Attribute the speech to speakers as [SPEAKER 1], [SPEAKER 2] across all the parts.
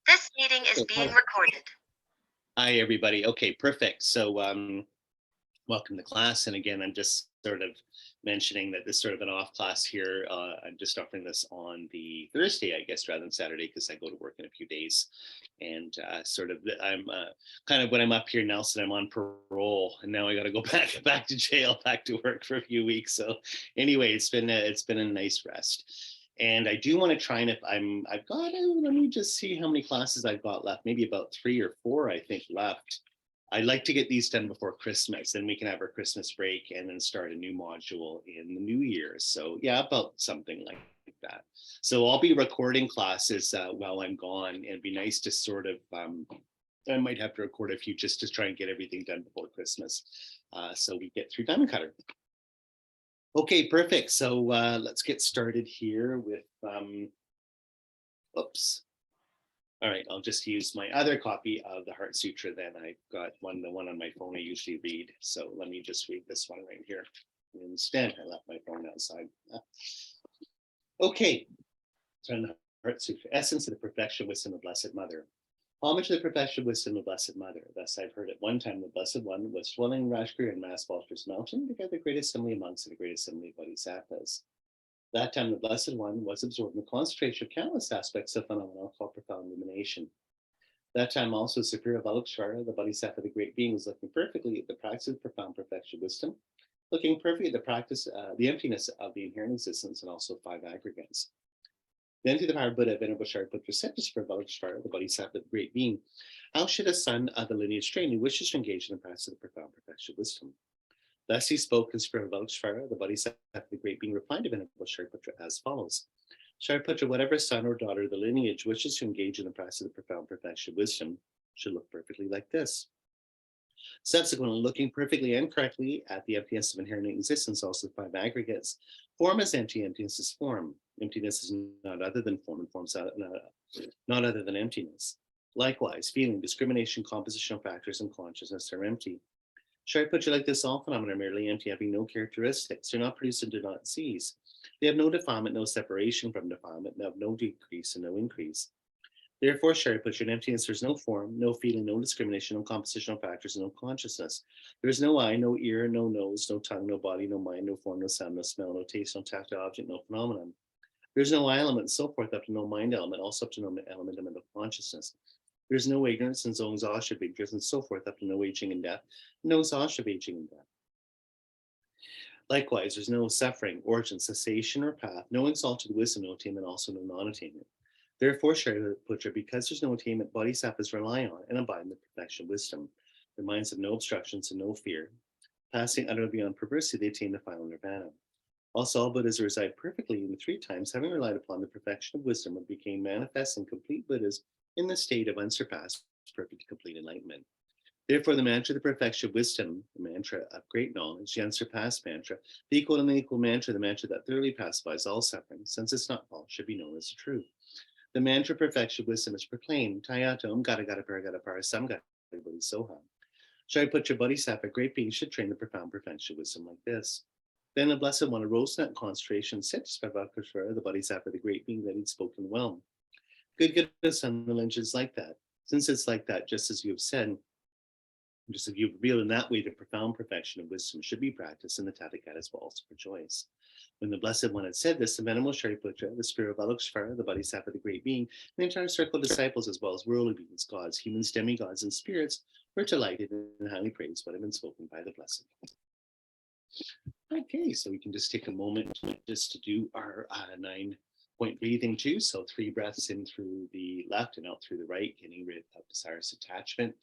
[SPEAKER 1] This meeting is being recorded.
[SPEAKER 2] Hi, everybody. Okay, perfect. So, welcome to class. And again, I'm just sort of mentioning that this is sort of an off class here. I'm just offering this on the Thursday, I guess, rather than Saturday, because I go to work in a few days. And I'm kind of when I'm up here, Nelson, I'm on parole, and now I got to go back to jail, back to work for a few weeks. So, anyway, it's been a nice rest. And I do want to try, and if I've got, let me just see how many classes I've got left. Maybe about 3 or 4, I think, left. I'd like to get these done before Christmas, then we can have our Christmas break and then start a new module in the new year. So yeah, about something like that. So I'll be recording classes while I'm gone, and it'd be nice to sort of, I might have to record a few just to try and get everything done before Christmas. So we get through Diamond Cutter. Okay, perfect. So let's get started here with, oops. All right, I'll just use my other copy of the Heart Sutra then. I've got the one on my phone I usually read. So let me just read this one right here. Instead, I left my phone outside. Okay, so the Heart Sutra, Essence of the Perfection Wisdom of Blessed Mother. Homage to the perfection wisdom of Blessed Mother. Thus I've heard at one time the Blessed One was dwelling in Rajgir and Mass Vulture's Mountain, together the great assembly of monks and the great assembly of Bodhisattvas. That time the Blessed One was absorbed in the concentration of countless aspects of phenomena called profound illumination. That time also Superior Avalokiteshvara, the Bodhisattva, the great being, was looking perfectly at the practice of profound perfection wisdom, looking perfectly at the practice, the emptiness of the inherent existence, and also 5 aggregates. Then through the power of Buddha, Venerable Shariputra said to Superior Avalokiteshvara, the Bodhisattva, the great being, how should a son of the lineage train who wishes to engage in the practice of the profound perfection wisdom? Thus he spoke, and Superior Avalokiteshvara, the Bodhisattva, the great being, replied to Venerable Shariputra as follows. Shariputra, whatever son or daughter of the lineage wishes to engage in the practice of the profound perfection wisdom should look perfectly like this. Subsequently, looking perfectly and correctly at the emptiness of inherent existence, also 5 aggregates, form is empty, emptiness is form. Emptiness is not other than form, and form is not other than emptiness. Likewise, feeling, discrimination, compositional factors, and consciousness are empty. Shariputra, like this, all phenomena are merely empty, having no characteristics. They're not produced and do not cease. They have no defilement, no separation from defilement, they have no decrease and no increase. Therefore, Shariputra, in emptiness, there's no form, no feeling, no discrimination, no compositional factors, and no consciousness. There is no eye, no ear, no nose, no tongue, no body, no mind, no form, no sound, no smell, no taste, no tactile object, no phenomenon. There's no I element, so forth, up to no mind element, also up to no element of mental consciousness. There's no ignorance and no exhaustion of ignorance, and so forth, up to no aging and death, no exhaustion of aging and death. Likewise, there's no suffering, origin, cessation, or path, no exalted wisdom, no attainment, also no non-attainment. Therefore, Shariputra, because there's no attainment, bodhisattvas rely on and abide in the perfection of wisdom. Their minds have no obstructions and no fear. Passing utterly beyond perversity, they attain the final nirvana. Also, all Buddhas reside perfectly in the 3 times, having relied upon the perfection of wisdom, and became manifest and complete Buddhas in the state of unsurpassed, perfect, complete enlightenment. Therefore, the mantra of the perfection of wisdom, the mantra of great knowledge, the unsurpassed mantra, the equal and unequal mantra, the mantra that thoroughly pacifies all suffering, since it's not false, should be known as the truth. The mantra of perfection of wisdom is proclaimed, Tayatom Gata Gata Paragata Parasamgata Bodhisoha. Shariputra Bodhisattva, great beings, should train the profound perfection of wisdom like this. Then the Blessed One arose in that concentration, said to Spavakashvara, the Bodhisattva, the great being, that he'd spoken well. Good, son, the lineage is like that. Since it's like that, just as you have said, just as you've revealed in that way, the profound perfection of wisdom should be practiced, and the Tathagatas will also rejoice. When the Blessed One had said this, the Venerable Shariputra, the Spirit of Avalokiteshvara, the Bodhisattva, the great being, and the entire circle of disciples, as well as worldly beings, gods, humans, demigods, and spirits, were delighted and highly praised what had been spoken by the Blessed One. Okay, so we can just take a moment just to do our 9-point breathing too. So 3 breaths in through the left and out through the right, getting rid of desirous attachment.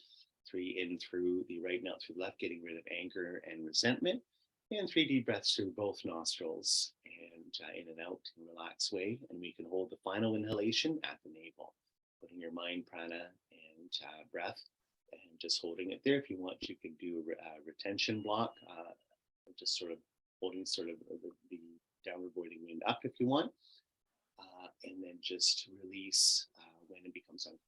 [SPEAKER 2] 3 in through the right and out through the left, getting rid of anger and resentment. And 3 deep breaths through both nostrils and in and out in a relaxed way. And we can hold the final inhalation at the navel, putting your mind, prana, and breath, and just holding it there. If you want, you can do a retention block, just sort of holding sort of the downward voiding wind up if you want, and then just release when it becomes uncomfortable.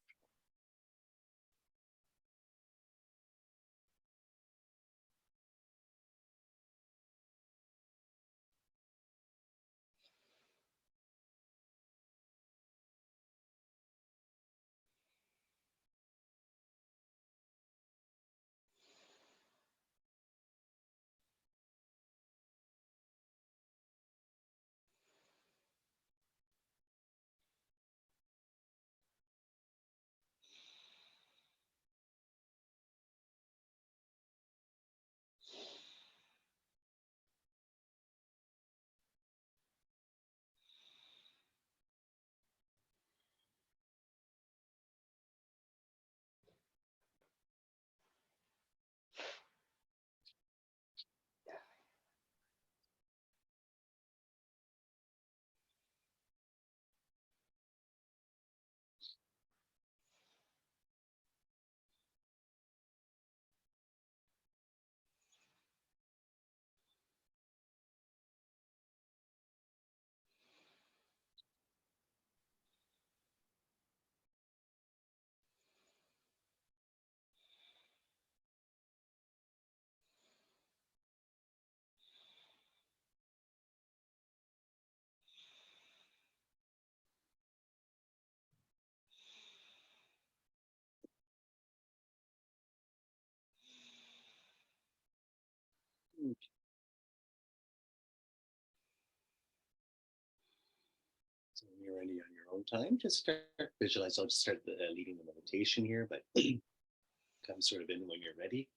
[SPEAKER 2] When you're ready on your own time, just start visualize. I'll just start leading the meditation here, but come sort of in when you're ready.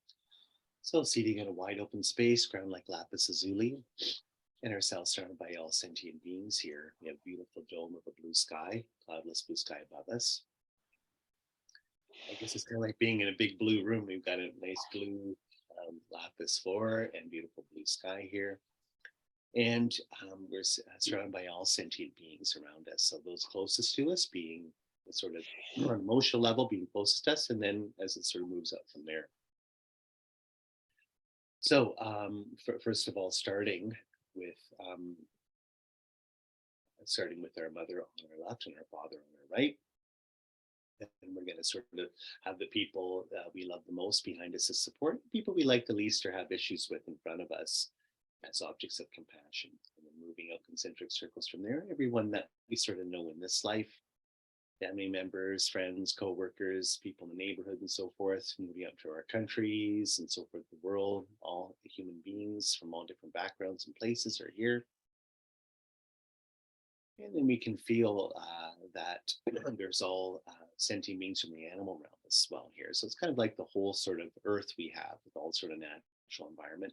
[SPEAKER 2] So seating in a wide open space, ground like lapis lazuli, and ourselves surrounded by all sentient beings here. We have a beautiful dome of a blue sky, cloudless blue sky above us. I guess it's kind of like being in a big blue room. We've got a nice blue lapis floor and beautiful blue sky here. And we're surrounded by all sentient beings around us. So those closest to us being sort of on an emotional level, being closest to us, and then as it sort of moves up from there. So first of all, starting with our mother on our left and our father on our right. And we're going to sort of have the people we love the most behind us as support, people we like the least or have issues with in front of us as objects of compassion. And then moving out concentric circles from there, everyone that we sort of know in this life, family members, friends, co-workers, people in the neighborhood and so forth, moving out to our countries and so forth, the world, all the human beings from all different backgrounds and places are here. And then we can feel that there's all sentient beings from the animal realm as well here. So it's kind of like the whole sort of earth we have with all sort of natural environment.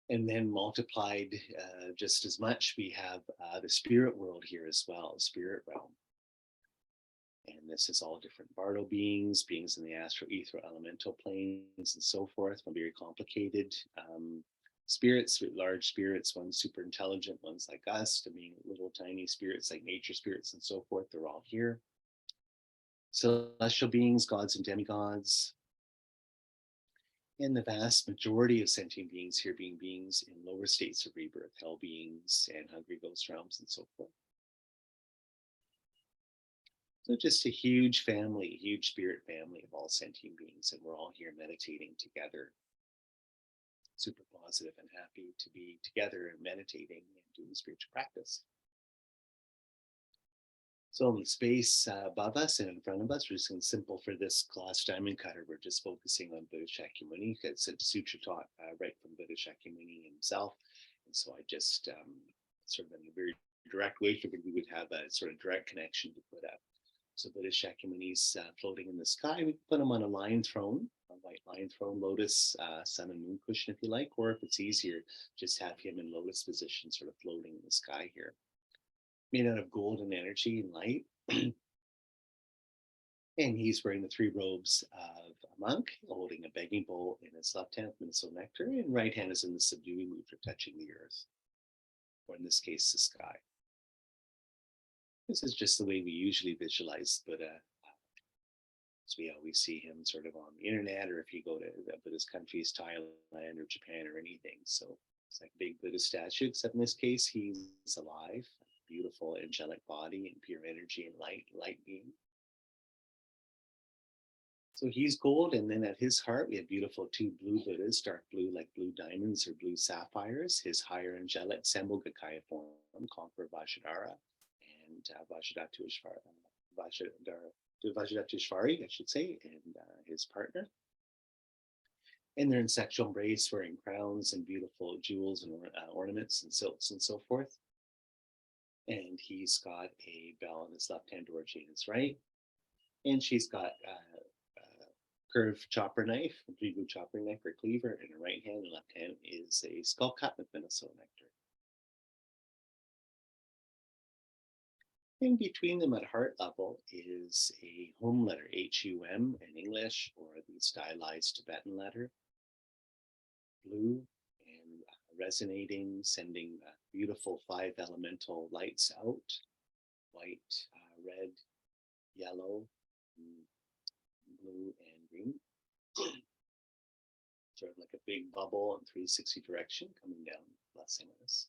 [SPEAKER 2] And then multiplied just as much, we have the spirit world here as well, spirit realm. And this is all different Bardo beings, beings in the astral, ether, elemental planes, and so forth. Very complicated. Spirits, large spirits, one's super intelligent, one's like us, to being little tiny spirits like nature spirits and so forth. They're all here. Celestial beings, gods and demigods. And the vast majority of sentient beings here being beings in lower states of rebirth, hell beings and hungry ghost realms and so forth. So just a huge family, huge spirit family of all sentient beings. And we're all here meditating together. Super positive and happy to be together and meditating and doing spiritual practice. So in the space above us and in front of us, we're just going to simple for this class diamond cutter. We're just focusing on Buddha Shakyamuni because it's Sutra taught right from Buddha Shakyamuni himself. And so I just sort of in a very direct way figured we would have a sort of direct connection to Buddha. So Buddha Shakyamuni's floating in the sky. We can put him on a lion throne, a white lion throne, lotus, sun and moon cushion if you like, or if it's easier, just have him in lotus position, sort of floating in the sky here. Made out of golden energy and light. And he's wearing the three robes of a monk, holding a begging bowl in his left hand, Minnesota nectar, and right hand is in the subduing mudra, touching the earth, or in this case, the sky. This is just the way we usually visualize Buddha. So we always see him sort of on the internet, or if you go to Buddhist countries, Thailand or Japan or anything. So it's like a big Buddha statue, except in this case, he's alive, beautiful angelic body and pure energy and light being. So he's gold, and then at his heart, we have beautiful two blue Buddhas, dark blue like blue diamonds or blue sapphires, his higher angelic Sambhogakaya form, Conqueror Vajradhara, and Vajradhatishvari, I should say, and his partner. And they're in sexual embrace, wearing crowns and beautiful jewels and ornaments and silks and so forth. And he's got a bell in his left hand, Dorji in his right. And she's got curved chopper knife, a Drigu chopper knife or cleaver in her right hand, and left hand is a skull cut with Minnesota nectar. In between them at heart level is a home letter, H-U-M in English, or the stylized Tibetan letter, blue and resonating, sending beautiful 5 elemental lights out, white, red, yellow, blue, and green. Sort of like a big bubble in 360 direction coming down, blessing us.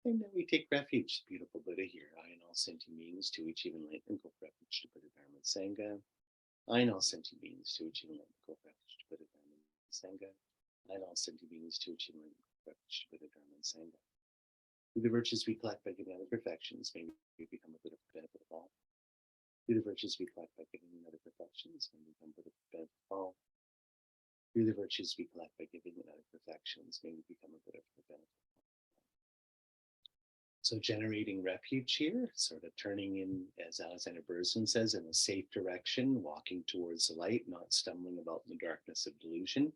[SPEAKER 2] And then we take refuge, beautiful Buddha here. I and all sentient beings to each even light and go for refuge to Buddha Dharma and Sangha. I and all sentient beings to each even light and go for refuge to Buddha Dharma and Sangha. I and all sentient beings to each even light and go for refuge to Buddha Dharma and Sangha. Through the virtues we collect by giving other perfections, may we become a Buddha for the benefit of all. Through the virtues we collect by giving other perfections, may we become Buddha for the benefit of all. Through the virtues we collect by giving it out of perfections, may we become a good of benefit. So generating refuge here, sort of turning in, as Alexander Berzin says, in a safe direction, walking towards the light, not stumbling about in the darkness of delusion.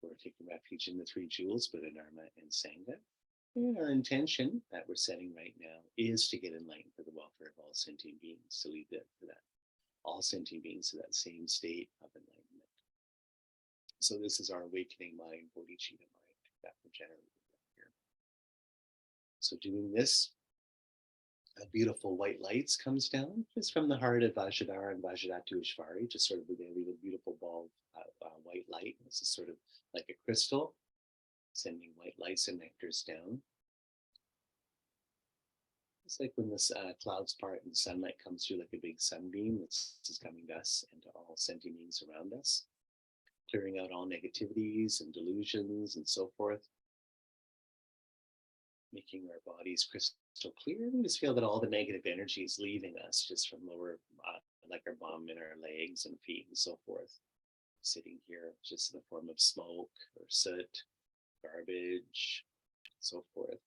[SPEAKER 2] We're taking refuge in the three jewels, Buddha, Dharma, and Sangha. And our intention that we're setting right now is to get enlightened for the welfare of all sentient beings, to lead for that, all sentient beings to that same state of enlightenment. So this is our awakening mind, bodhicitta mind, that we're generating here. So doing this, a beautiful white lights comes down just from the heart of Vajradhara and Vajradhatu Ishvari, just sort of a beautiful ball of white light. This is sort of like a crystal, sending white lights and nectars down. It's like when the clouds part and the sunlight comes through like a big sunbeam. This is coming to us and to all sentient beings around us, clearing out all negativities and delusions and so forth, making our bodies crystal clear. And just feel that all the negative energy is leaving us just from lower, like our bum and our legs and feet and so forth. Sitting here just in the form of smoke or soot, garbage, so forth.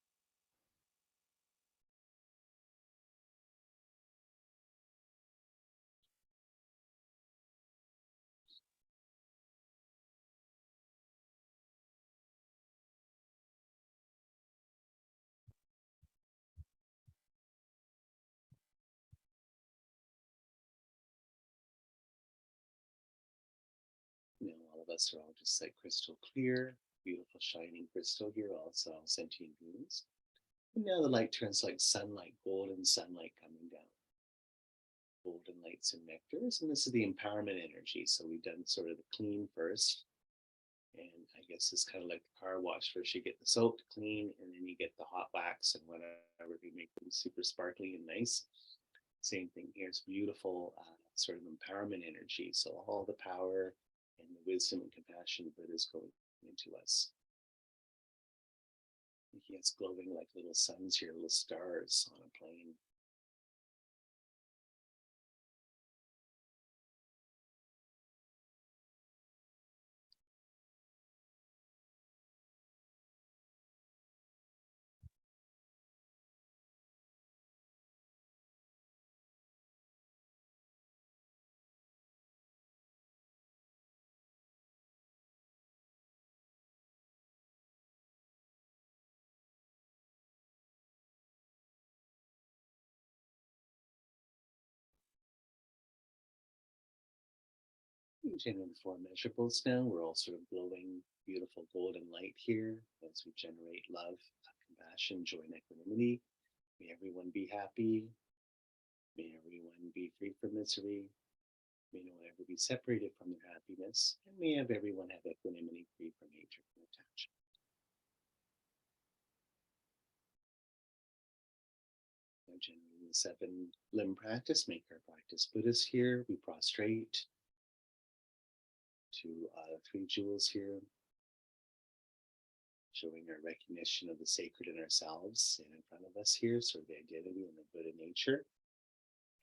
[SPEAKER 2] Now all of us are all just like crystal clear, beautiful shining crystal here, also all sentient beings. And now the light turns like sunlight, golden sunlight coming down. Golden lights and nectars, and this is the empowerment energy. So we've done sort of the clean first, and I guess it's kind of like the car wash. First you get the soap to clean, and then you get the hot wax and whatever to make them super sparkly and nice. Same thing here. It's beautiful sort of empowerment energy. So all the power and the wisdom and compassion that is going into us. It's glowing like little suns here, little stars on a plane. Generating the four measurables now. We're all sort of glowing, beautiful golden light here as we generate love, compassion, joy, and equanimity. May everyone be happy. May everyone be free from misery. May no one ever be separated from their happiness. And may everyone have equanimity, free from hatred and attachment. Now generating the 7 limb practice, make our practice Buddhist here. We prostrate to 3 jewels here, showing our recognition of the sacred in ourselves and in front of us here, sort of the identity and the Buddha nature.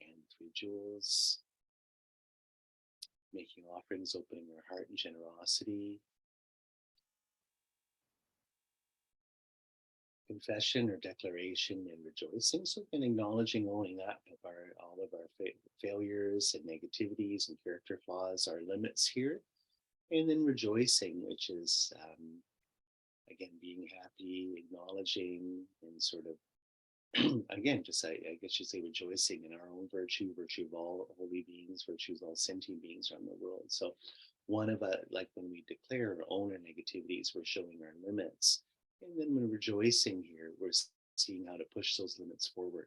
[SPEAKER 2] And 3 jewels, making offerings, opening our heart in generosity. Confession or declaration and rejoicing. So again, acknowledging, owning up of all of our failures and negativities and character flaws, our limits here. And then rejoicing, which is, again, being happy, acknowledging, and sort of, again, just I guess you say rejoicing in our own virtue of all holy beings, virtues of all sentient beings around the world. So one of like when we declare or own our negativities, we're showing our limits. And then when rejoicing here, we're seeing how to push those limits forward.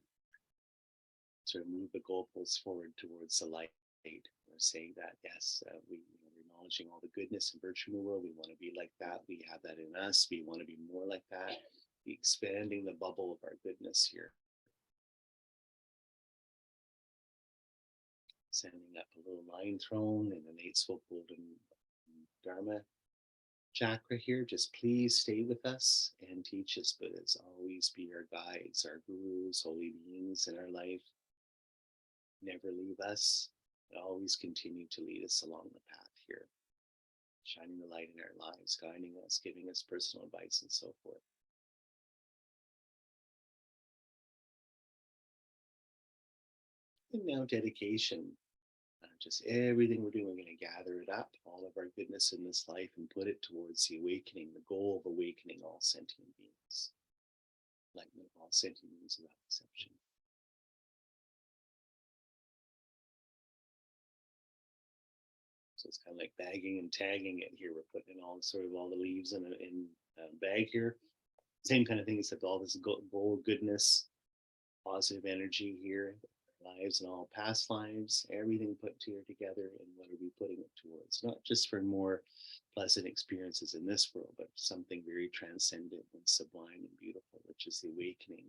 [SPEAKER 2] Sort of move the goalposts forward towards the light. We're saying that, yes, we're acknowledging all the goodness and virtue in the world. We want to be like that. We have that in us. We want to be more like that. Expanding the bubble of our goodness here. Sending up a little lion throne and an 8-spoke golden Dharma chakra here. Just please stay with us and teach us, Buddhas. Always be our guides, our gurus, holy beings in our life. Never leave us. Always continue to lead us along the path here. shining the light in our lives, guiding us, giving us personal advice, and so forth. And now dedication. Just everything we're doing, we're going to gather it up, all of our goodness in this life, and put it towards the awakening, the goal of awakening all sentient beings. Enlightenment of all sentient beings without exception. So it's kind of like bagging and tagging it here. We're putting in all the leaves in a bag here. Same kind of thing, except all this gold goodness, positive energy here, lives and all past lives, everything put here together, and what are we putting it towards? Not just for more pleasant experiences in this world, but something very transcendent and sublime and beautiful, which is the awakening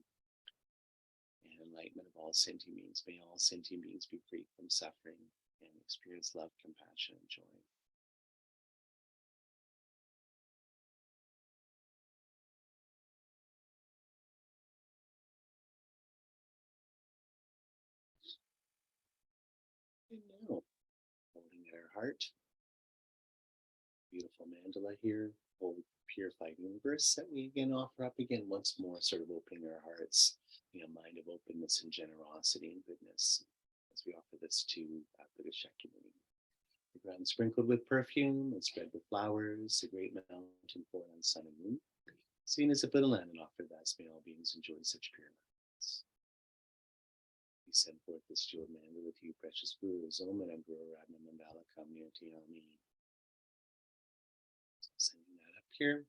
[SPEAKER 2] and enlightenment of all sentient beings. May all sentient beings be free from suffering and experience love, compassion, and joy. And now, holding at our heart, beautiful mandala here, whole purified universe that we again offer up again once more, sort of opening our hearts, mind of openness and generosity and goodness as we offer this to Buddhist Shakyamuni. The ground sprinkled with perfume and spread with flowers, the great mountain poured on sun and moon, seen as a Buddha land and offered thus, may all beings enjoy such pure lands. We send forth this jeweled mandala with you, precious gurus, Om and Guru Radha Mandala Community Ami. Sending that up here.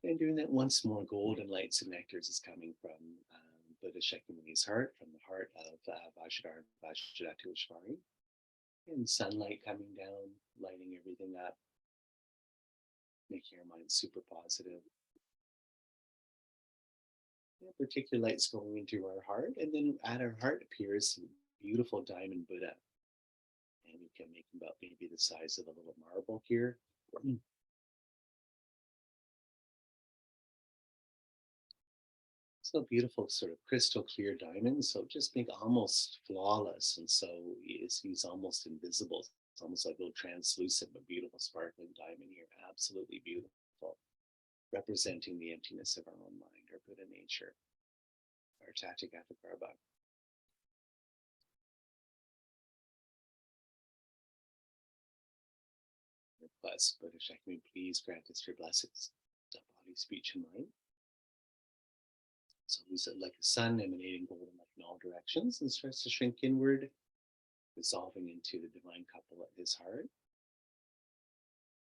[SPEAKER 2] And doing that once more, golden lights and nectars is coming from Buddha Shakyamuni's heart, from the heart of Vajradhara and Vajradhara, and sunlight coming down, lighting everything up, making our mind super positive. And particular lights going into our heart, and then at our heart appears a beautiful diamond Buddha. And you can make him about maybe the size of a little marble here. So beautiful, sort of crystal clear diamond. So just make almost flawless. And so he's almost invisible. It's almost like a little translucent, but beautiful, sparkling diamond here. Absolutely beautiful. Representing the emptiness of our own mind, our Buddha nature, our Tathagata. Plus, Buddha Shakyamuni, please grant us your blessings, body, speech, and mind. So he's like a sun emanating golden light in all directions and starts to shrink inward, dissolving into the divine couple at his heart.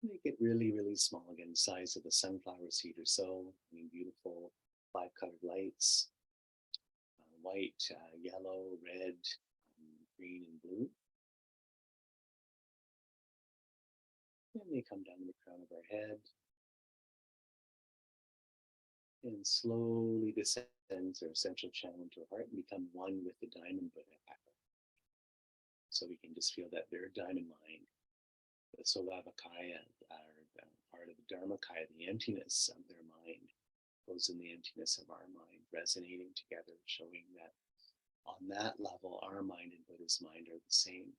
[SPEAKER 2] Make it really, really small again, the size of a sunflower seed or so. Beautiful 5-colored lights, white, yellow, red, green, and blue. And they come down to the crown of our head and slowly descends our central channel into our heart and become one with the diamond Buddha. So we can just feel that their diamond mind, the Solavakaya, part of the Dharmakaya, the emptiness of their mind, goes in the emptiness of our mind, resonating together, showing that on that level, our mind and Buddha's mind are the same.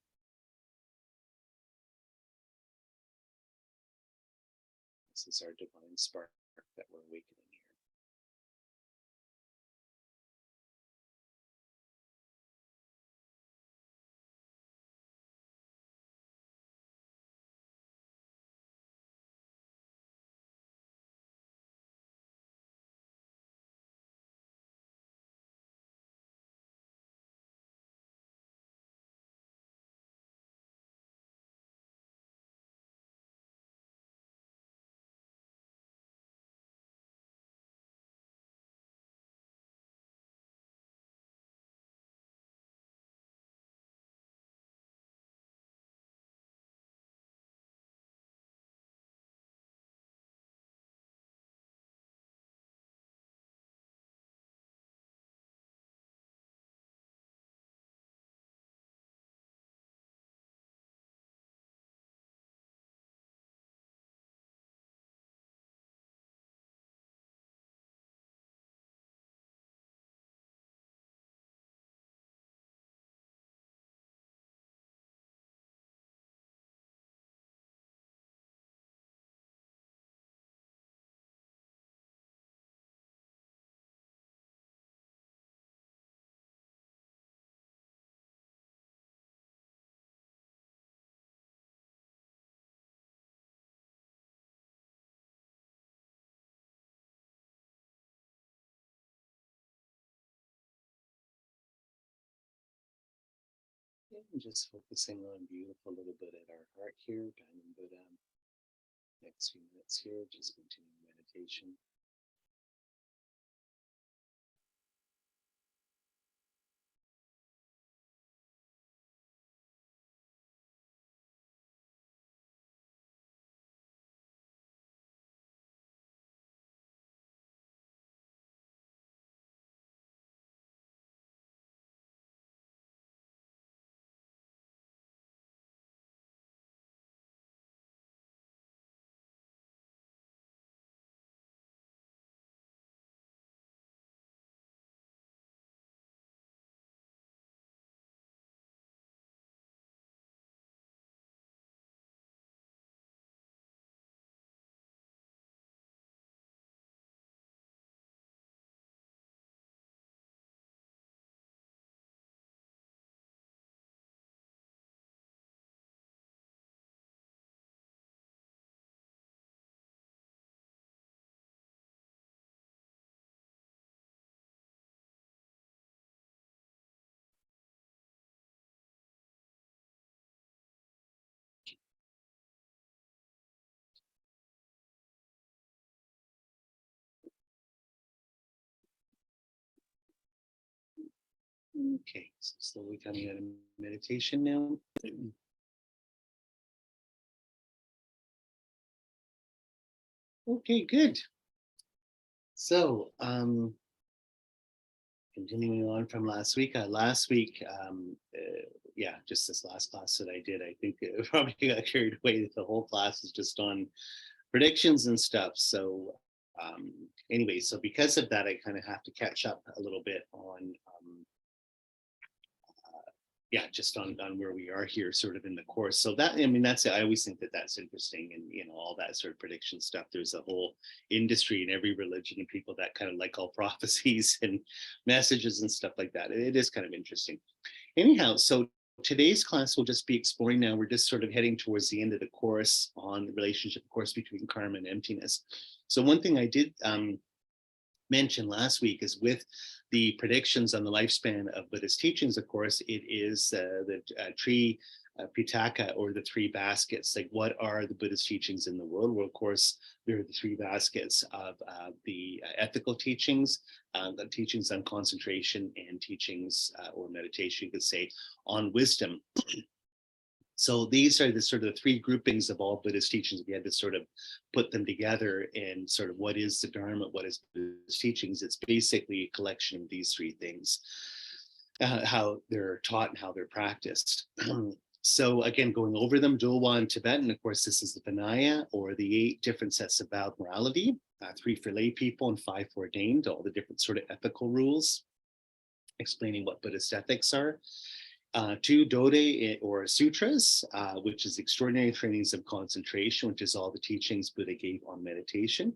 [SPEAKER 2] This is our divine spark that we're awakening here. I'm just focusing on beautiful little bit at our heart here. Ganden Buddha. Next few minutes here, just continuing meditation. Okay, so slowly coming out of meditation now. Okay, good. So, continuing on from last week. Yeah, just this last class that I did, I think it probably got carried away that the whole class is just on predictions and stuff. So, anyway, so because of that, I kind of have to catch up a little bit on yeah, just on where we are here sort of in the course. So that, I mean, that's, I always think that that's interesting, and all that sort of prediction stuff. There's a whole industry in every religion and people that kind of like all prophecies and messages and stuff like that. It is kind of interesting. Anyhow, so today's class will just be exploring now. We're just sort of heading towards the end of the course on the relationship, of course, between karma and emptiness. So one thing I did mentioned last week is with the predictions on the lifespan of Buddhist teachings, of course, it is the tree Pitaka, or the three baskets. Like, what are the Buddhist teachings in the world? Well, of course, there are the three baskets of the ethical teachings, the teachings on concentration, and teachings or meditation, you could say, on wisdom. So these are the sort of three groupings of all Buddhist teachings. We had to sort of put them together and sort of, what is the Dharma, what is Buddhist teachings? It's basically a collection of these three things, how they're taught and how they're practiced. So again, going over them, Dulwa in Tibetan, of course, this is the Vinaya, or the 8 different sets of vowed morality, 3 for lay people and 5 for ordained, all the different sort of ethical rules, explaining what Buddhist ethics are. 2 Dode, or Sutras, which is extraordinary trainings of concentration, which is all the teachings Buddha gave on meditation.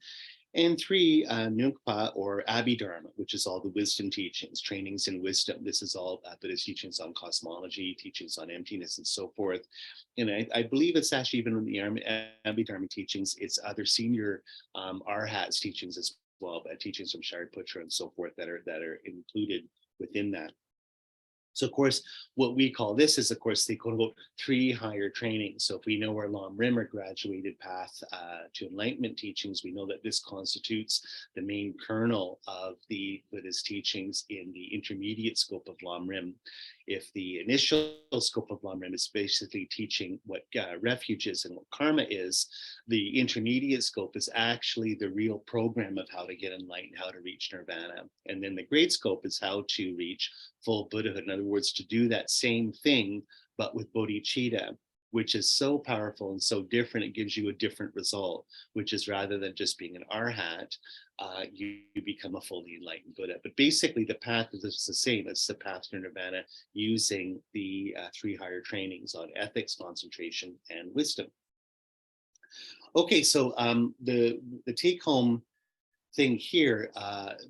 [SPEAKER 2] And 3 Tsongkhapa, or Abhidharma, which is all the wisdom teachings, trainings in wisdom. This is all Buddhist teachings on cosmology, teachings on emptiness, and so forth. And I believe it's actually even in the Abhidharma teachings, it's other senior Arhats teachings as well, but teachings from Shariputra and so forth that are included within that. So, of course, what we call this is, of course, the quote unquote 3 higher trainings. So if we know our LamRim, or graduated path to enlightenment teachings, we know that this constitutes the main kernel of the Buddhist teachings in the intermediate scope of LamRim. If the initial scope of LamRim is basically teaching what refuge is and what karma is, the intermediate scope is actually the real program of how to get enlightened, how to reach nirvana. And then the great scope is how to reach full Buddhahood. In other words, to do that same thing, but with bodhicitta, which is so powerful and so different, it gives you a different result, which is, rather than just being an arhat, you become a fully enlightened Buddha. But basically, the path is the same. It's the path to nirvana using the 3 higher trainings on ethics, concentration, and wisdom. Okay, so the take-home thing here,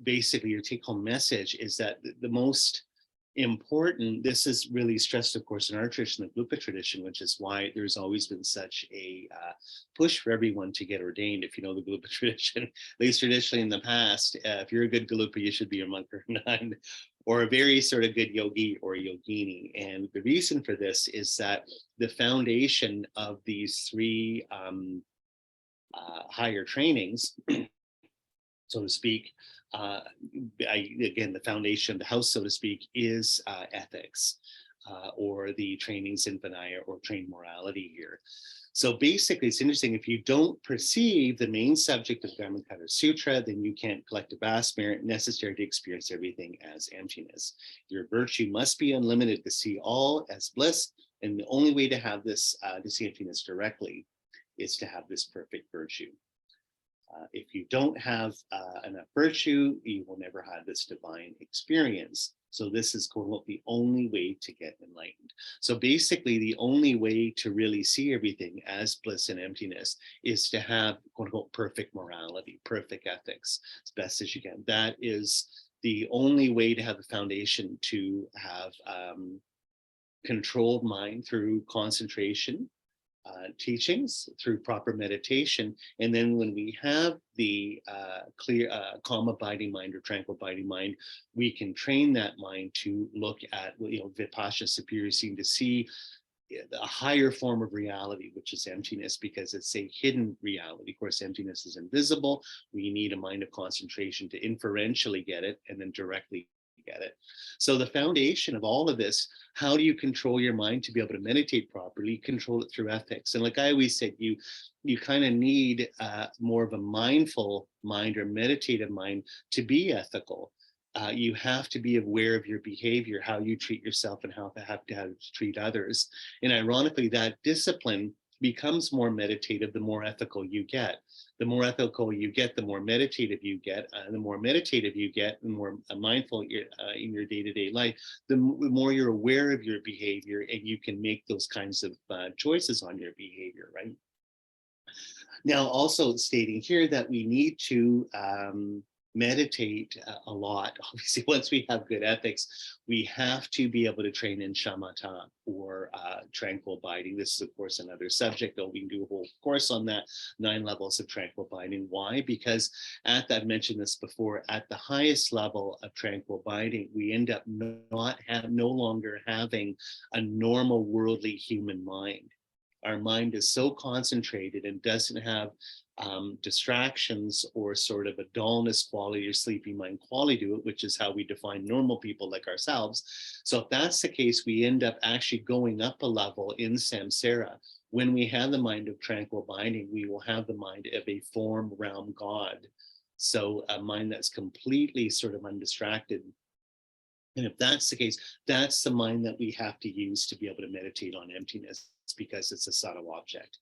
[SPEAKER 2] basically your take-home message is that the most important, this is really stressed, of course, in our tradition, the Gelugpa tradition, which is why there's always been such a push for everyone to get ordained. If you know the Gelugpa tradition, at least traditionally in the past, if you're a good Gelugpa, you should be a monk or a nun, or a very sort of good yogi or yogini. And the reason for this is that the foundation of these three higher trainings, so to speak, again, the foundation, the house, so to speak, is ethics, or the trainings in Vinaya or trained morality here. So basically, it's interesting, if you don't perceive the main subject of Dharmakaya Sutra, then you can't collect a vast merit necessary to experience everything as emptiness. Your virtue must be unlimited to see all as bliss, and the only way to have this, to see emptiness directly, is to have this perfect virtue. If you don't have enough virtue, you will never have this divine experience. So this is, quote unquote, the only way to get enlightened. So basically, the only way to really see everything as bliss and emptiness is to have, quote unquote, perfect morality, perfect ethics, as best as you can. That is the only way to have the foundation to have controlled mind through concentration, teachings, through proper meditation. And then when we have the clear, calm abiding mind or tranquil abiding mind, we can train that mind to look at, vipassana, superior seeing, to see a higher form of reality, which is emptiness, because it's a hidden reality. Of course, emptiness is invisible. We need a mind of concentration to inferentially get it and then directly get it. So the foundation of all of this, how do you control your mind to be able to meditate properly? Control it through ethics. And like I always said, you kind of need more of a mindful mind or meditative mind to be ethical. You have to be aware of your behavior, how you treat yourself and how to treat others. And ironically, that discipline becomes more meditative the more ethical you get. The more ethical you get, the more meditative you get. The more meditative you get, the more mindful you're in your day-to-day life, the more you're aware of your behavior, and you can make those kinds of choices on your behavior, right? Now, also stating here that we need to meditate a lot. Obviously, once we have good ethics, we have to be able to train in shamatha, or tranquil abiding. This is, of course, another subject, though we can do a whole course on that, 9 levels of tranquil abiding. Why? Because I've mentioned this before, at the highest level of tranquil abiding, we end up no longer having a normal worldly human mind. Our mind is so concentrated and doesn't have distractions or sort of a dullness quality or sleepy mind quality to it, which is how we define normal people like ourselves. So if that's the case, we end up actually going up a level in samsara. When we have the mind of tranquil abiding, we will have the mind of a form realm God. So a mind that's completely sort of undistracted. And if that's the case, that's the mind that we have to use to be able to meditate on emptiness, because it's a subtle object.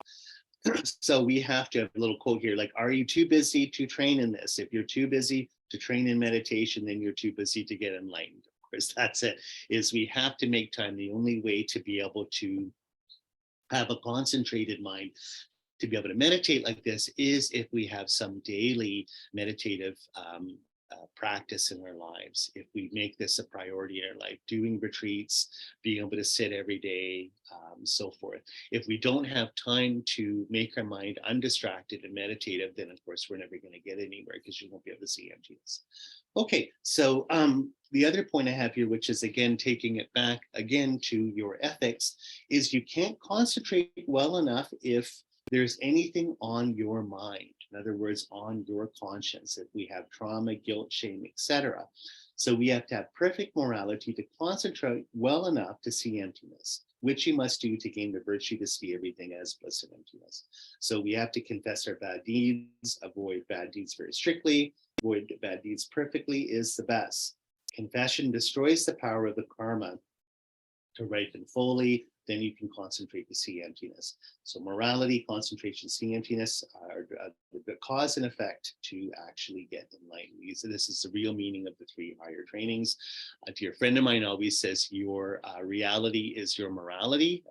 [SPEAKER 2] So we have to have a little quote here, like, are you too busy to train in this? If you're too busy to train in meditation, then you're too busy to get enlightened. Of course, that's it, is we have to make time. The only way to be able to have a concentrated mind, to be able to meditate like this, is if we have some daily meditative practice in our lives. If we make this a priority in our life, doing retreats, being able to sit every day, so forth. If we don't have time to make our mind undistracted and meditative, then of course we're never going to get anywhere, because you won't be able to see emptiness. Okay, so the other point I have here, which is again taking it back again to your ethics, is you can't concentrate well enough if there's anything on your mind. In other words, on your conscience, if we have trauma, guilt, shame, etc. So we have to have perfect morality to concentrate well enough to see emptiness, which you must do to gain the virtue to see everything as bliss and emptiness. So we have to confess our bad deeds, avoid bad deeds very strictly, avoid bad deeds perfectly is the best. Confession destroys the power of the karma to ripen fully. Then you can concentrate to see emptiness. So morality, concentration, seeing emptiness are the cause and effect to actually get enlightened. So this is the real meaning of the 3 higher trainings. A dear friend of mine always says, your reality is your morality,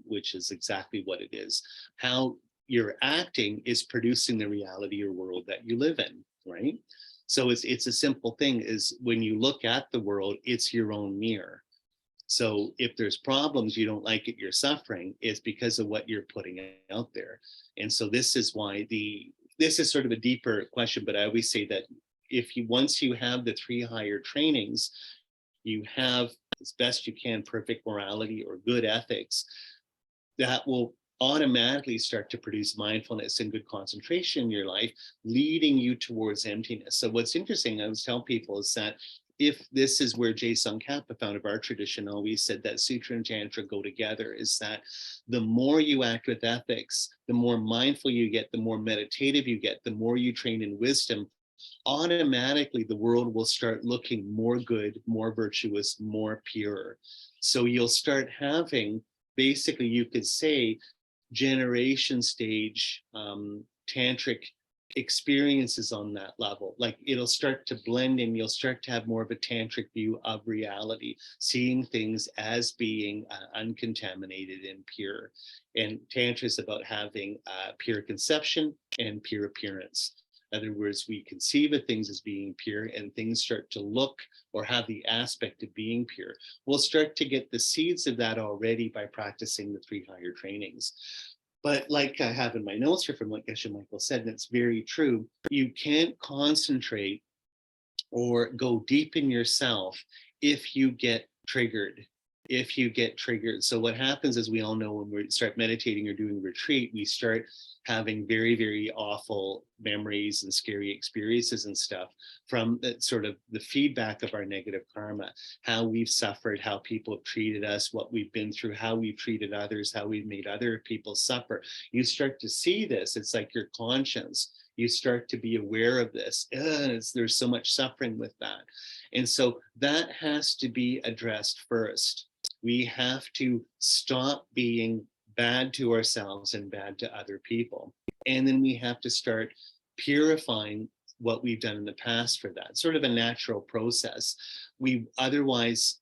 [SPEAKER 2] which is exactly what it is. How you're acting is producing the reality or world that you live in, right? So it's a simple thing, is when you look at the world, it's your own mirror. So if there's problems, you don't like it, you're suffering, it's because of what you're putting out there. And so this is why this is sort of a deeper question, but I always say that once you have the 3 higher trainings, you have, as best you can, perfect morality or good ethics, that will automatically start to produce mindfulness and good concentration in your life, leading you towards emptiness. So what's interesting, I always tell people, is that if this is where Tsongkhapa, founder of our tradition, always said that Sutra and Tantra go together, is that the more you act with ethics, the more mindful you get, the more meditative you get, the more you train in wisdom, automatically the world will start looking more good, more virtuous, more pure. So you'll start having, basically, you could say, generation stage tantric experiences on that level. Like it'll start to blend in, you'll start to have more of a tantric view of reality, seeing things as being uncontaminated and pure. And tantra is about having pure conception and pure appearance. In other words, we conceive of things as being pure, and things start to look or have the aspect of being pure. We'll start to get the seeds of that already by practicing the 3 higher trainings. But like I have in my notes here from what Geshe Michael said, and it's very true, you can't concentrate or go deep in yourself if you get triggered. So what happens is, we all know, when we start meditating or doing retreat, we start having very, very awful memories and scary experiences and stuff from sort of the feedback of our negative karma, how we've suffered, how people have treated us, what we've been through, how we've treated others, how we've made other people suffer. You start to see this. It's like your conscience. You start to be aware of this. There's so much suffering with that. And so that has to be addressed first. We have to stop being bad to ourselves and bad to other people. And then we have to start purifying what we've done in the past for that. Sort of a natural process. Otherwise,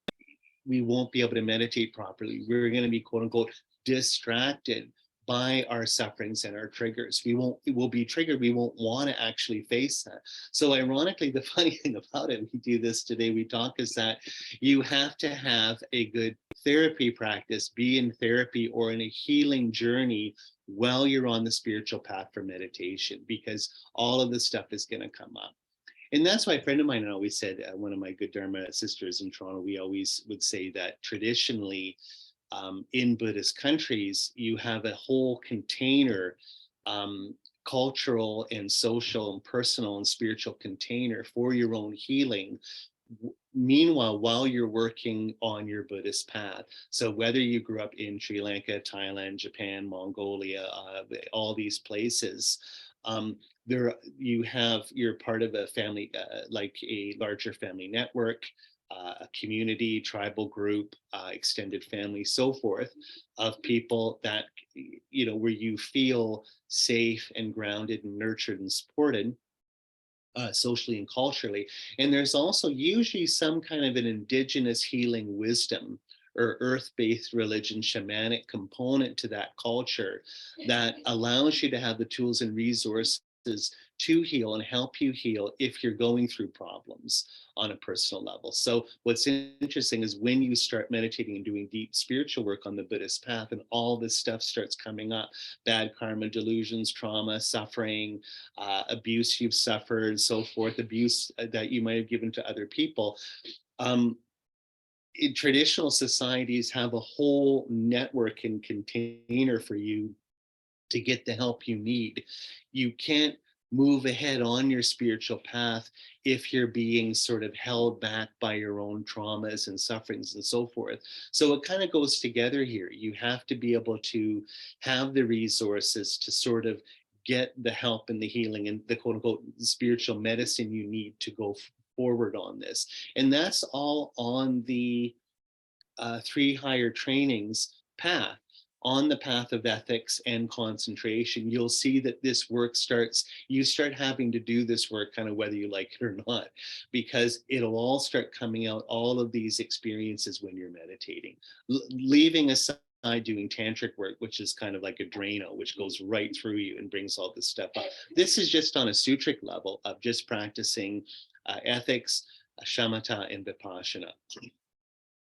[SPEAKER 2] we won't be able to meditate properly. We're going to be, quote unquote, distracted by our sufferings and our triggers. We'll be triggered. We won't want to actually face that. So ironically, the funny thing about it, we do this today, we talk, is that you have to have a good therapy practice, be in therapy or in a healing journey while you're on the spiritual path for meditation, because all of this stuff is going to come up. And that's why a friend of mine always said, one of my good Dharma sisters in Toronto, we always would say that traditionally, in Buddhist countries, you have a whole container, cultural and social and personal and spiritual container for your own healing. Meanwhile, while you're working on your Buddhist path. So whether you grew up in Sri Lanka, Thailand, Japan, Mongolia, all these places, you're part of a family, like a larger family network, a community, tribal group, extended family, so forth, of people that, where you feel safe and grounded and nurtured and supported, socially and culturally. And there's also usually some kind of an indigenous healing wisdom or earth-based religion, shamanic component to that culture that allows you to have the tools and resources to heal and help you heal if you're going through problems on a personal level. So what's interesting is, when you start meditating and doing deep spiritual work on the Buddhist path, and all this stuff starts coming up, bad karma, delusions, trauma, suffering, abuse you've suffered, so forth, abuse that you might have given to other people. In traditional societies have a whole network and container for you to get the help you need. You can't move ahead on your spiritual path if you're being sort of held back by your own traumas and sufferings and so forth. So it kind of goes together here. You have to be able to have the resources to sort of get the help and the healing and the, quote unquote, spiritual medicine you need to go forward on this. And that's all on the 3 higher trainings path. On the path of ethics and concentration, you'll see that this work you start having to do this work kind of whether you like it or not, because it'll all start coming out, all of these experiences when you're meditating. Leaving aside doing tantric work, which is kind of like a Drano, which goes right through you and brings all this stuff up. This is just on a sutric level of just practicing ethics, shamatha, and vipassana.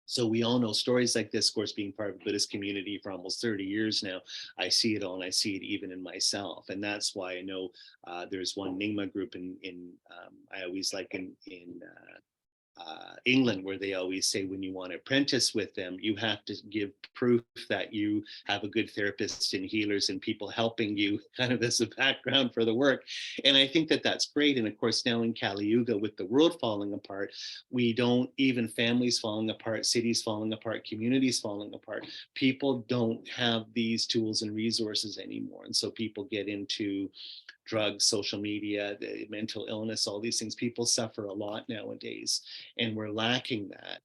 [SPEAKER 2] So we all know stories like this, of course, being part of the Buddhist community for almost 30 years now. I see it all, and I see it even in myself. And that's why I know there's one Nyingma group I always like in England, where they always say when you want to apprentice with them, you have to give proof that you have a good therapist and healers and people helping you kind of as a background for the work. And I think that that's great. And of course, now in Kali Yuga, with the world falling apart, we don't, even families falling apart, cities falling apart, communities falling apart, people don't have these tools and resources anymore. And so people get into drugs, social media, the mental illness, all these things. People suffer a lot nowadays, and we're lacking that.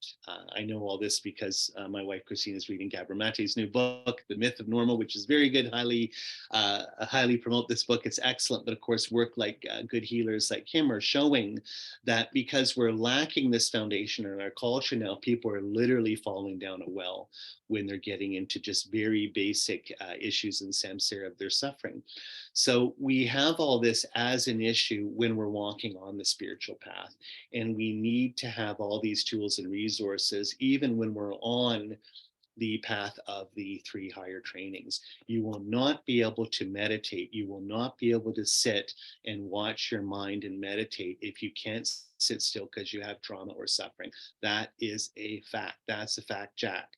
[SPEAKER 2] I know all this because my wife Christine is reading Gabor Mate's new book, The Myth of Normal, which is very good. Highly promote this book. It's excellent. But of course, work like good healers like him are showing that because we're lacking this foundation in our culture now, people are literally falling down a well when they're getting into just very basic issues in samsara of their suffering. So we have all this as an issue when we're walking on the spiritual path. And we need to have all these tools and resources, even when we're on the path of the 3 higher trainings. You will not be able to meditate. You will not be able to sit and watch your mind and meditate if you can't sit still because you have trauma or suffering. That is a fact. That's a fact, Jack.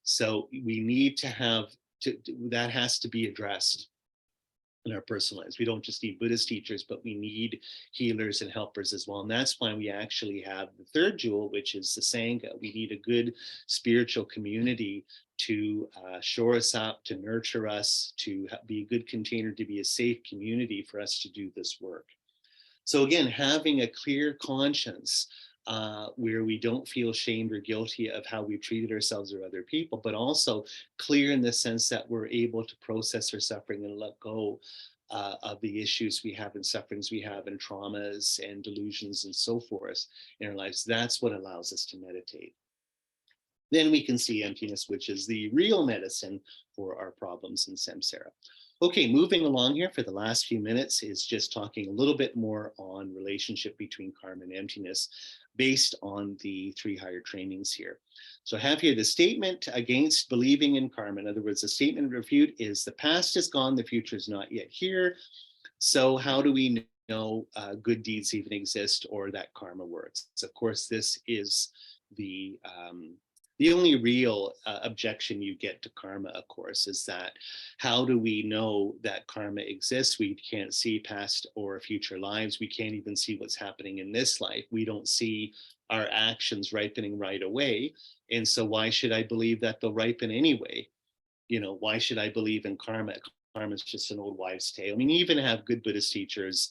[SPEAKER 2] So we need to have that has to be addressed in our personal lives. We don't just need Buddhist teachers, but we need healers and helpers as well. And that's why we actually have the third jewel, which is the Sangha. We need a good spiritual community to shore us up, to nurture us, to be a good container, to be a safe community for us to do this work. So again, having a clear conscience where we don't feel shamed or guilty of how we've treated ourselves or other people, but also clear in the sense that we're able to process our suffering and let go of the issues we have and sufferings we have and traumas and delusions and so forth in our lives. That's what allows us to meditate. Then we can see emptiness, which is the real medicine for our problems in samsara. Okay, moving along here for the last few minutes is just talking a little bit more on relationship between karma and emptiness based on the 3 higher trainings here. So I have here the statement against believing in karma. In other words, the statement of refute is the past is gone, the future is not yet here. So how do we know good deeds even exist or that karma works? Of course, this is the only real objection you get to karma, of course, is that how do we know that karma exists? We can't see past or future lives. We can't even see what's happening in this life. We don't see our actions ripening right away. And so why should I believe that they'll ripen anyway? You know, why should I believe in karma? Karma is just an old wives' tale. I mean, you even have good Buddhist teachers,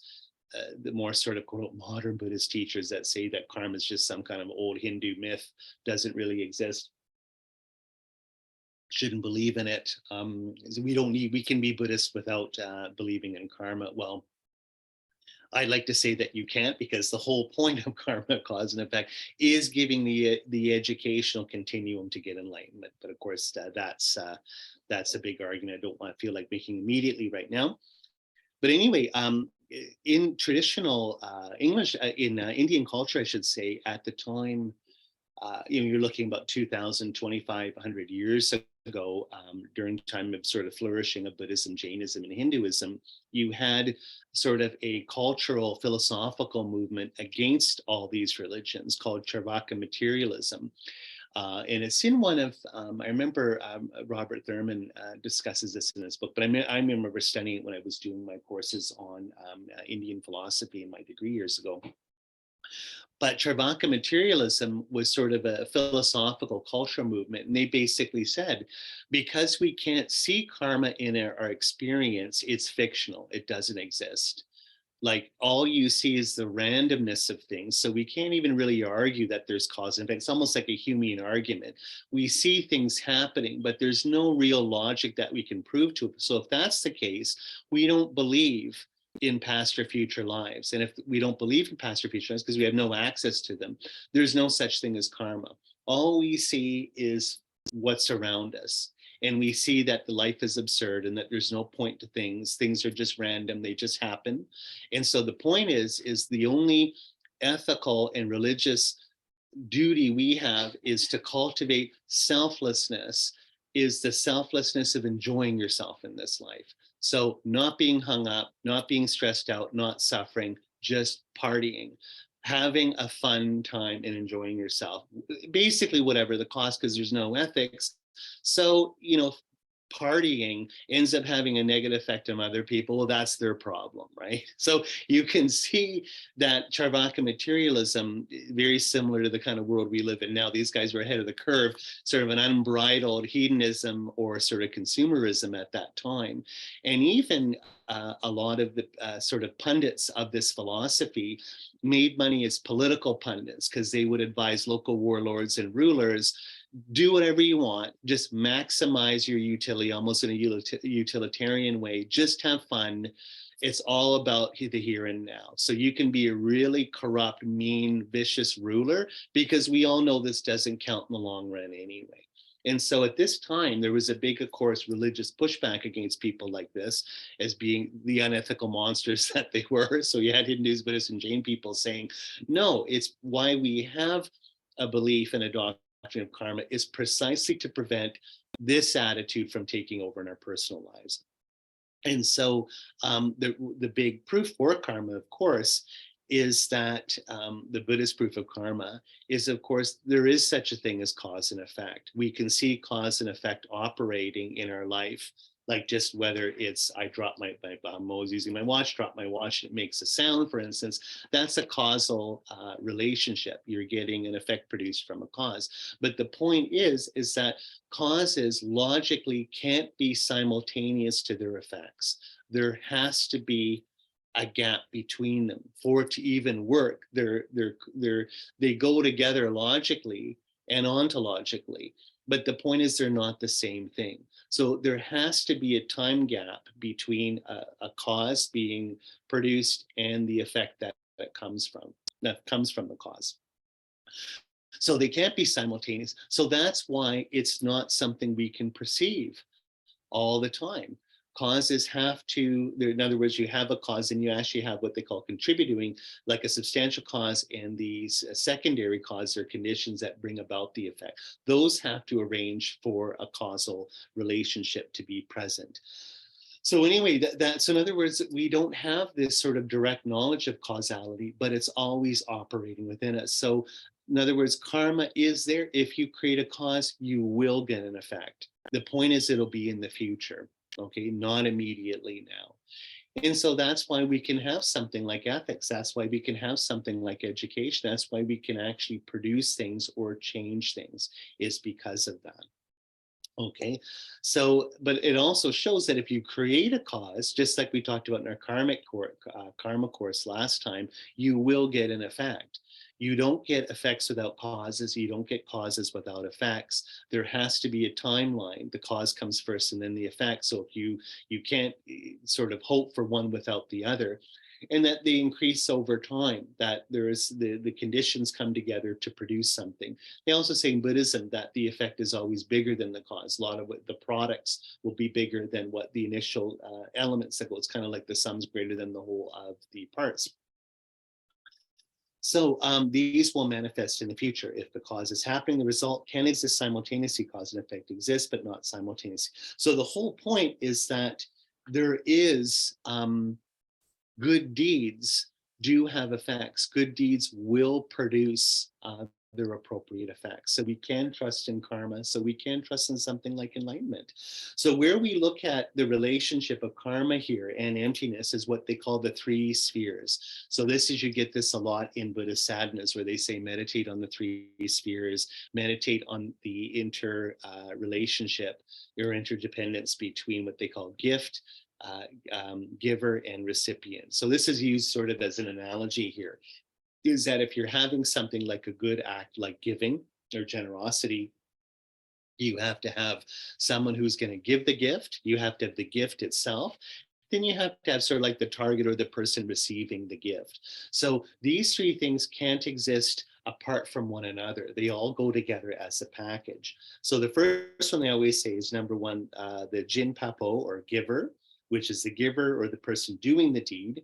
[SPEAKER 2] the more sort of quote modern Buddhist teachers that say that karma is just some kind of old Hindu myth, doesn't really exist, shouldn't believe in it. We can be Buddhist without believing in karma. Well, I'd like to say that you can't, because the whole point of karma, cause and effect, is giving the educational continuum to get enlightenment. But of course, that's a big argument I don't want to feel like making immediately right now. But anyway, in traditional English, in Indian culture, I should say, at the time, you're looking about 2,000, 2,500 years ago, during the time of sort of flourishing of Buddhism, Jainism, and Hinduism, you had sort of a cultural, philosophical movement against all these religions called Charvaka materialism. And it's in one of, I remember Robert Thurman discusses this in his book, but I remember studying it when I was doing my courses on Indian philosophy in my degree years ago. But Charvaka materialism was sort of a philosophical cultural movement. And they basically said, because we can't see karma in our experience, it's fictional, it doesn't exist. Like all you see is the randomness of things. So we can't even really argue that there's cause and effect. It's almost like a Humean argument. We see things happening, but there's no real logic that we can prove to it. So if that's the case, we don't believe in past or future lives. And if we don't believe in past or future lives because we have no access to them, there's no such thing as karma. All we see is what's around us. And we see that the life is absurd and that there's no point to things. Things are just random, they just happen. And so the point is the only ethical and religious duty we have is to cultivate selflessness, is the selflessness of enjoying yourself in this life. So not being hung up, not being stressed out, not suffering, just partying, having a fun time and enjoying yourself, basically whatever the cost, because there's no ethics. So, partying ends up having a negative effect on other people. Well, that's their problem, right? So you can see that Charvaka materialism, very similar to the kind of world we live in now. These guys were ahead of the curve, sort of an unbridled hedonism or sort of consumerism at that time. And even a lot of the sort of pundits of this philosophy made money as political pundits, because they would advise local warlords and rulers, do whatever you want, just maximize your utility, almost in a utilitarian way, just have fun. It's all about the here and now. So you can be a really corrupt, mean, vicious ruler, because we all know this doesn't count in the long run anyway. And so at this time, there was a big, of course, religious pushback against people like this as being the unethical monsters that they were. So you had Hindus, Buddhists, and Jain people saying, no, it's why we have a belief in a doctrine of karma is precisely to prevent this attitude from taking over in our personal lives. And so the big proof for karma, of course, is that the Buddhist proof of karma is, of course, there is such a thing as cause and effect. We can see cause and effect operating in our life, like just whether it's I drop my I was using my watch, drop my watch, and it makes a sound, for instance. That's a causal relationship. You're getting an effect produced from a cause. But the point is that causes logically can't be simultaneous to their effects. There has to be a gap between them for it to even work. They go together logically and ontologically, but the point is they're not the same thing. So there has to be a time gap between a cause being produced and the effect that comes from the cause. So they can't be simultaneous. So that's why it's not something we can perceive all the time. Causes have to, in other words, you have a cause and you actually have what they call contributing, like a substantial cause, and these secondary causes or conditions that bring about the effect. Those have to arrange for a causal relationship to be present. So anyway, that's in other words, we don't have this sort of direct knowledge of causality, but it's always operating within us. So in other words, karma is there. If you create a cause, you will get an effect. The point is it'll be in the future, okay, not immediately now. And so that's why we can have something like ethics. That's why we can have something like education. That's why we can actually produce things or change things, is because of that. Okay, so, but it also shows that if you create a cause, just like we talked about in our karma course last time, you will get an effect. You don't get effects without causes. You don't get causes without effects. There has to be a timeline. The cause comes first and then the effect. So if you can't sort of hope for one without the other, and that they increase over time, that there is the conditions come together to produce something. They also say in Buddhism that the effect is always bigger than the cause. A lot of the products will be bigger than what the initial elements that go. It's kind of like the sum's greater than the whole of the parts. So these will manifest in the future. If the cause is happening, the result can exist simultaneously. Cause and effect exist, but not simultaneously. So the whole point is that there is good deeds do have effects. Good deeds will produce their appropriate effects. So we can trust in karma. So we can trust in something like enlightenment. So where we look at the relationship of karma here and emptiness is what they call the three spheres. So this is, you get this a lot in Buddhist sadhanas, where they say meditate on the three spheres, meditate on the relationship or interdependence between what they call gift, giver, and recipient. So this is used sort of as an analogy here, is that if you're having something like a good act like giving or generosity, you have to have someone who's going to give the gift, you have to have the gift itself, then you have to have sort of like the target or the person receiving the gift. So these three things can't exist apart from one another. They all go together as a package. So the first one they always say is number one, the Jin Papo, or giver, which is the giver or the person doing the deed,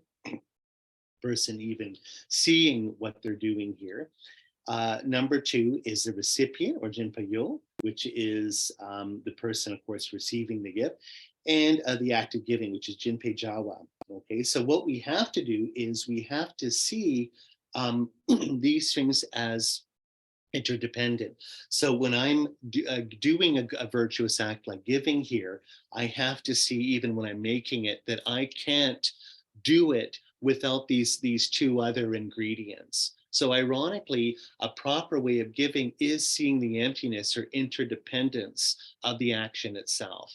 [SPEAKER 2] person even seeing what they're doing here. Number two is the recipient, or Jinpayo, which is the person, of course, receiving the gift, and the act of giving, which is Jinpe Jawa. Okay, so what we have to do is we have to see these things as interdependent. So when I'm doing a virtuous act like giving here, I have to see, even when I'm making it, that I can't do it without these two other ingredients. So ironically, a proper way of giving is seeing the emptiness or interdependence of the action itself.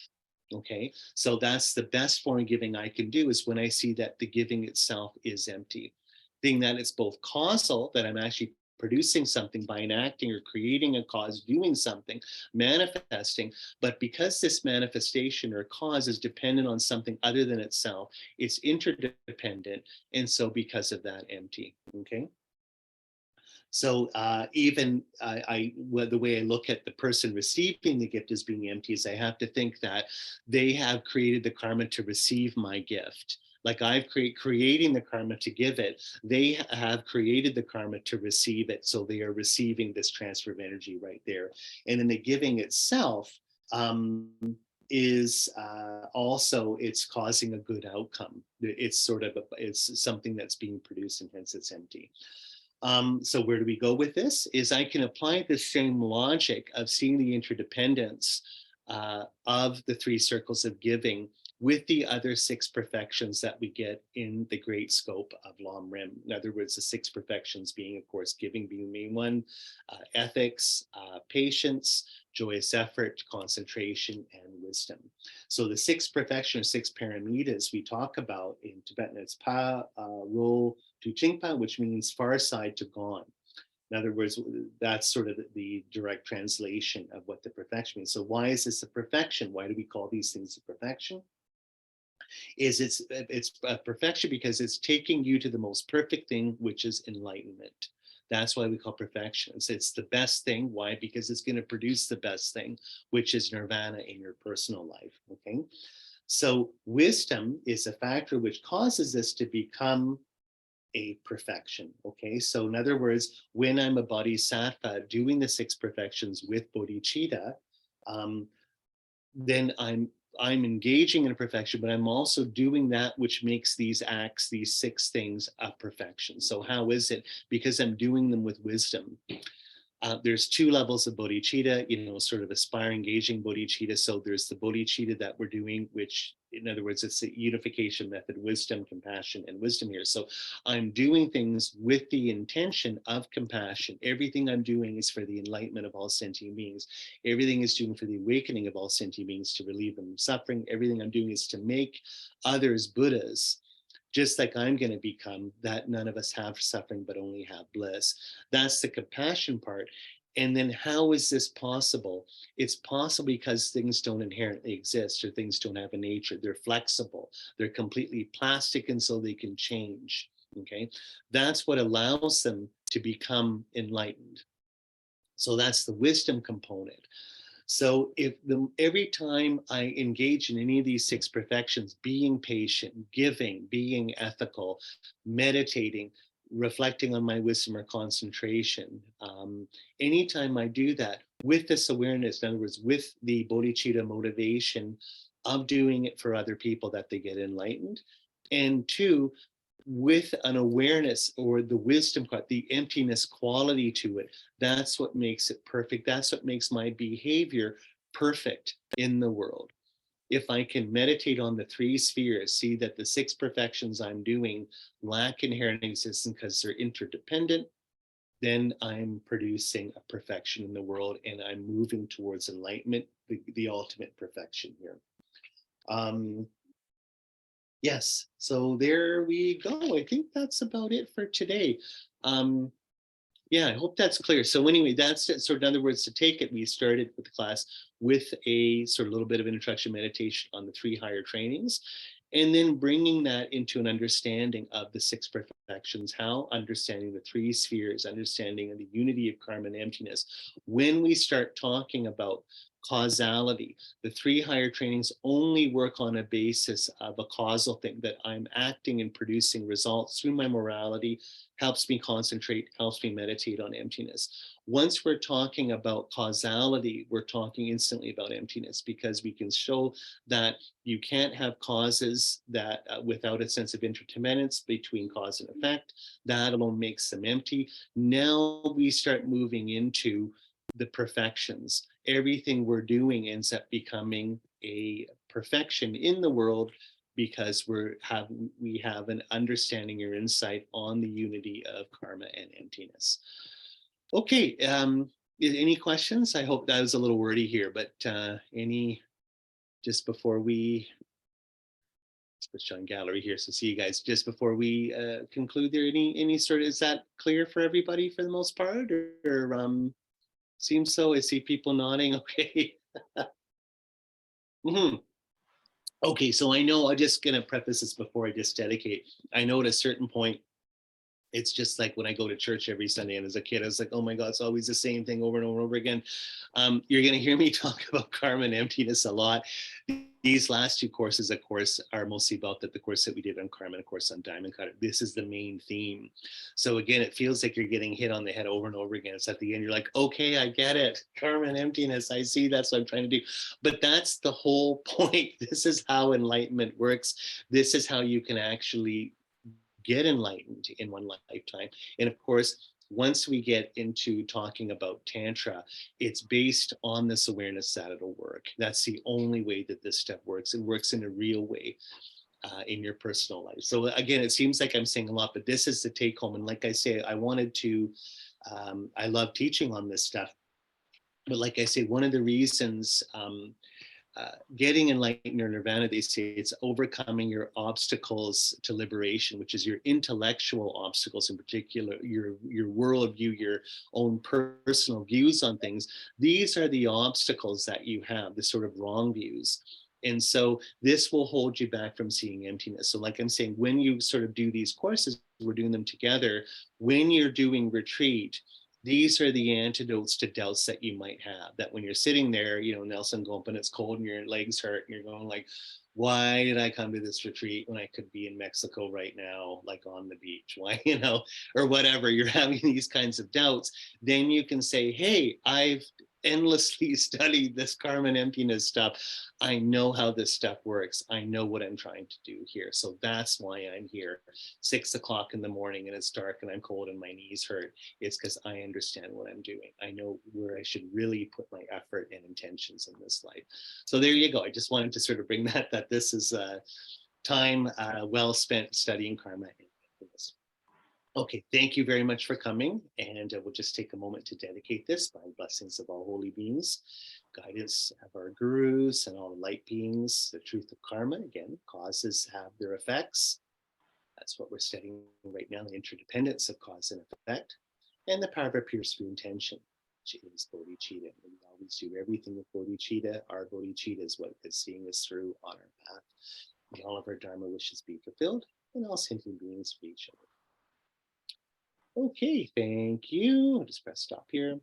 [SPEAKER 2] Okay, so that's the best form of giving I can do, is when I see that the giving itself is empty. Being that it's both causal, that I'm actually producing something by enacting or creating a cause, doing something, manifesting, but because this manifestation or cause is dependent on something other than itself, it's interdependent, and so because of that, empty. Okay. So even the way I look at the person receiving the gift as being empty is I have to think that they have created the karma to receive my gift. Like I've creating the karma to give it, they have created the karma to receive it. So they are receiving this transfer of energy right there. And in the giving itself, is also, it's causing a good outcome. It's sort of it's something that's being produced, and hence it's empty. So where do we go with this? Is I can apply the same logic of seeing the interdependence of the three circles of giving with the other six perfections that we get in the great scope of LamRim. In other words, the six perfections being, of course, giving being the main one, ethics, patience, joyous effort, concentration, and wisdom. So the six perfections, six paramitas we talk about in Tibetan, it's Pa, Ro, to Chingpa, which means far side to gone. In other words, that's sort of the direct translation of what the perfection means. So why is this a perfection? Why do we call these things a perfection? It's a perfection because it's taking you to the most perfect thing, which is enlightenment. That's why we call perfection. It's the best thing. Why? Because it's going to produce the best thing, which is nirvana in your personal life. Okay. So wisdom is a factor which causes this to become a perfection. Okay, so in other words, when I'm a bodhisattva doing the six perfections with bodhicitta, then I'm engaging in a perfection, but I'm also doing that which makes these acts, these six things, a perfection. So how is it? Because I'm doing them with wisdom. There's two levels of bodhicitta, sort of aspiring, engaging bodhicitta. So there's the bodhicitta that we're doing, which, in other words, it's the unification method, wisdom, compassion, and wisdom here. So I'm doing things with the intention of compassion. Everything I'm doing is for the enlightenment of all sentient beings. Everything is doing for the awakening of all sentient beings, to relieve them from suffering. Everything I'm doing is to make others Buddhas, just like I'm going to become, that none of us have suffering, but only have bliss. That's the compassion part. And then how is this possible? It's possible because things don't inherently exist, or things don't have a nature. They're flexible. They're completely plastic, and so they can change. Okay. That's what allows them to become enlightened. So that's the wisdom component. So every time I engage in any of these six perfections, being patient, giving, being ethical, meditating, reflecting on my wisdom or concentration, anytime I do that with this awareness, in other words, with the bodhicitta motivation of doing it for other people that they get enlightened, and two, with an awareness or the wisdom, the emptiness quality to it, that's what makes it perfect. That's what makes my behavior perfect in the world. If I can meditate on the three spheres, see that the six perfections I'm doing lack inherent existence because they're interdependent, then I'm producing a perfection in the world, and I'm moving towards enlightenment, the ultimate perfection here. Yes, so there we go. I think that's about it for today. Yeah, I hope that's clear. So anyway, that's it. So in other words, to take it, we started with the class with a sort of little bit of introduction meditation on the three higher trainings, and then bringing that into an understanding of the six perfections, how understanding the three spheres, understanding of the unity of karma and emptiness. When we start talking about causality. The 3 higher trainings only work on a basis of a causal thing, that I'm acting and producing results through my morality, helps me concentrate, helps me meditate on emptiness. Once we're talking about causality, we're talking instantly about emptiness, because we can show that you can't have causes that without a sense of interdependence between cause and effect. That alone makes them empty. Now we start moving into the perfections. Everything we're doing ends up becoming a perfection in the world, because we have an understanding or insight on the unity of karma and emptiness. Okay, any questions? I hope that was a little wordy here, but any, just before we switch on gallery here, so see you guys, just before we conclude there, any sort of, is that clear for everybody for the most part, or seems so? I see people nodding. Okay. Okay, so I know, I'm just going to preface this before I just dedicate. I know at a certain point, it's just like when I go to church every Sunday, and as a kid, I was like, oh my God, it's always the same thing over and over and over again. You're going to hear me talk about karma and emptiness a lot. These last 2 courses, of course, are mostly about the course that we did on karma and, of course, on diamond cutter. This is the main theme. So again, it feels like you're getting hit on the head over and over again. It's at the end, you're like, okay, I get it. Karma and emptiness, I see, that's what I'm trying to do. But that's the whole point. This is how enlightenment works. This is how you can actually get enlightened in one lifetime. And of course, once we get into talking about Tantra, it's based on this awareness that it'll work. That's the only way that this stuff works. It works in a real way in your personal life. So again, it seems like I'm saying a lot, but this is the take home. And like I say, I wanted to, I love teaching on this stuff. But like I say, one of the reasons getting enlightened or nirvana, they say it's overcoming your obstacles to liberation, which is your intellectual obstacles, in particular, your worldview, your own personal views on things. These are the obstacles that you have, the sort of wrong views. And so this will hold you back from seeing emptiness. So like I'm saying, when you sort of do these courses, we're doing them together. When you're doing retreat, these are the antidotes to doubts that you might have, that when you're sitting there, Nelson Gompa, and it's cold and your legs hurt and you're going like, why did I come to this retreat when I could be in Mexico right now, like on the beach? Why, or whatever, you're having these kinds of doubts. Then you can say, hey, I've endlessly studied this karma and emptiness stuff. I know how this stuff works. I know what I'm trying to do here. So that's why I'm here 6 o'clock in the morning and it's dark and I'm cold and my knees hurt. It's because I understand what I'm doing. I know where I should really put my effort and intentions in this life. So there you go. I just wanted to sort of bring that this is time well spent studying karma and emptiness. Okay, thank you very much for coming, and we'll just take a moment to dedicate this by blessings of all holy beings, guidance of our gurus and all the light beings, the truth of karma. Again, causes have their effects. That's what we're studying right now, the interdependence of cause and effect, and the power of our pure spirit intention, which is bodhicitta. We always do everything with bodhicitta. Our bodhicitta is what is seeing us through on our path. May all of our dharma wishes be fulfilled, and all sentient beings for each other. Okay, thank you. I'll just press stop here.